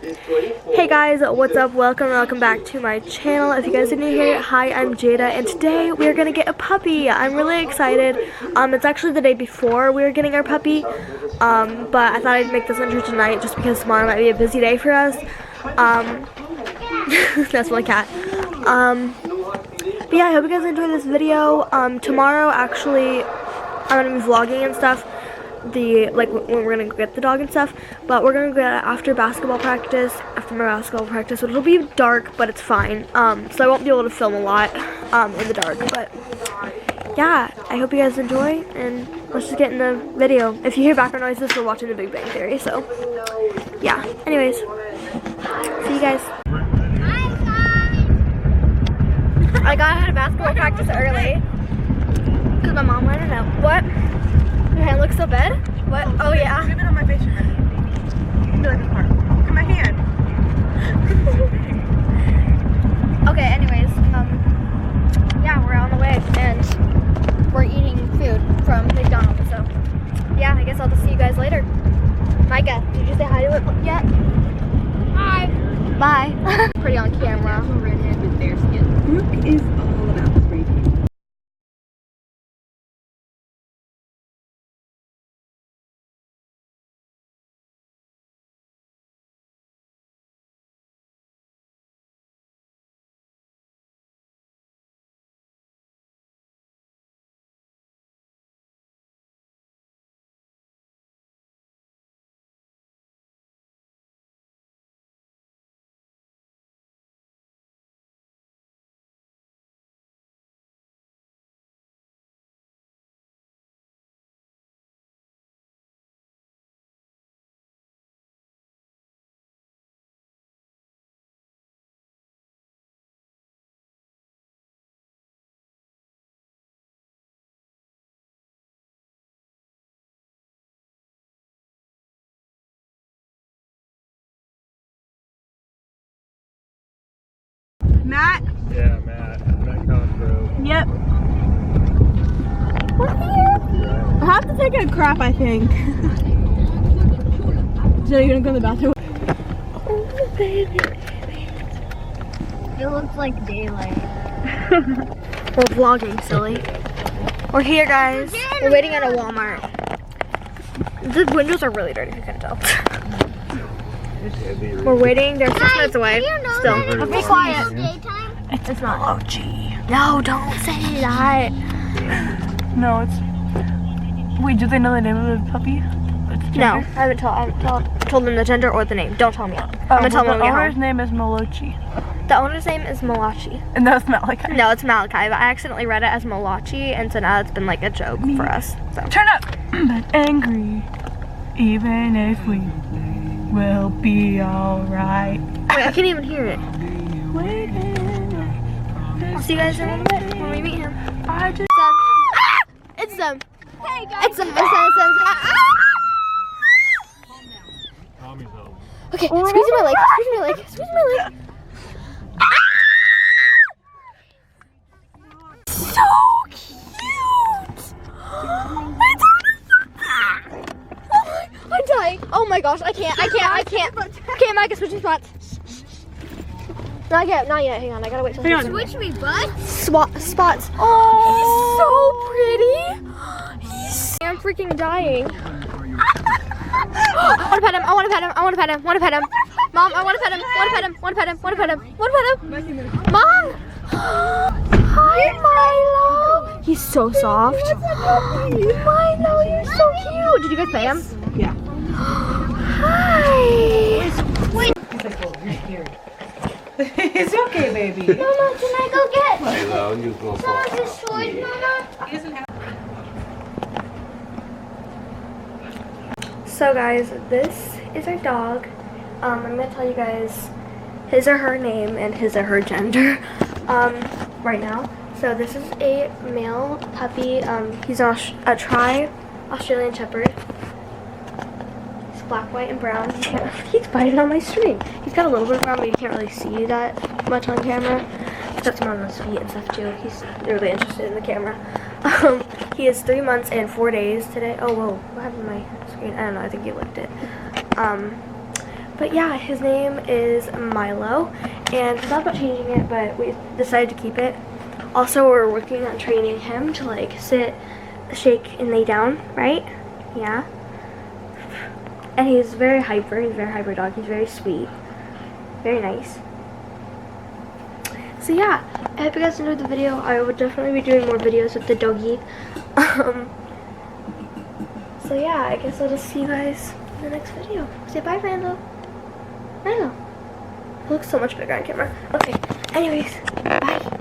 Hey guys, what's up? Welcome back to my channel. If you guys are new here, hi, I'm Jada, and today we're gonna get a puppy. I'm really excited. It's actually the day before we were getting our puppy, but I thought I'd make this intro tonight just because tomorrow might be a busy day for us. That's my cat. But yeah, I hope you guys enjoy this video. Tomorrow, actually, I'm gonna be vlogging and stuff. When we're gonna go get the dog and stuff, but we're gonna go after my basketball practice, so it'll be dark, but it's fine. So I won't be able to film a lot in the dark, but yeah, I hope you guys enjoy, and let's just get in the video. If you hear background noises, we're watching The Big Bang Theory, so yeah. Anyways, see you guys. I got out of basketball practice early because my mom wanted to know. What? Your hand looks so bad? What? Oh yeah. Leave it on my face. Look at this part. Look at my hand. Okay, anyways, yeah, we're on the way and we're eating food from McDonald's, so yeah, I guess I'll just see you guys later. Micah, did you say hi to it yet? Hi. Bye. Pretty on camera. Redhead with fair skin. Brooke is all about spray paint. Matt? Yeah, Matt Cosgrove. Yep. I have to take a crap, I think. So you're gonna go to the bathroom? Oh, baby. It looks like daylight. We're vlogging, silly. We're here, guys. We're waiting at a Walmart. The windows are really dirty, if you can tell. We're waiting. They're 6 minutes away. Still. Be quiet. It's not. Oh, gee. No, don't say that. No, it's... Wait, do they know the name of the puppy? No, I haven't told them the gender or the name. Don't tell me. I'm gonna tell them when we get home. The owner's name is Malachi. The owner's name is Malachi. And that's Malachi. No, it's Malachi, but I accidentally read it as Malachi, and so now it's been like a joke for us. So. Turn up! But angry, even if we will be alright. Wait, I can't even hear it. I'll see you guys in a little bit when we meet him. It's them. Hey guys. It's them. Tommy's home. Okay, squeeze my leg. So cute. I'm dying. Oh my gosh, I can't. Okay, Micah, switching spots. Not yet. Hang on, I gotta wait till he's Switch me, bud. spots. Oh, he's so pretty. I'm freaking dying. I wanna pet him. Mom, I wanna pet him. Mom! Hi, Milo. He's so soft. Milo, you're so cute. Did you guys play him? Yeah. Hi. Wait. It's okay, baby. Mama, can I go get Hello, you go some of the toys, Mama? So guys, this is our dog. I'm gonna tell you guys his or her name and his or her gender right now. So this is a male puppy. He's a Australian Shepherd. He's black, white, and brown. He's biting on my string. He's got a little bit of brown, but you can't really see that much on camera. That's him on his feet and stuff too. He's really interested in the camera. He is 3 months and 4 days today. Oh, whoa. What happened to my screen? I don't know. I think you licked it. But yeah, his name is Milo, and we thought about changing it, but we decided to keep it. Also, we're working on training him to like sit, shake, and lay down, right? Yeah. And he's very hyper. He's a very hyper dog. He's very sweet. Very nice. So yeah, I hope you guys enjoyed the video. I would definitely be doing more videos with the doggy. So yeah, I guess I'll just see you guys in the next video. Say bye, Randall. Randall. He looks so much bigger on camera. Okay, anyways, bye.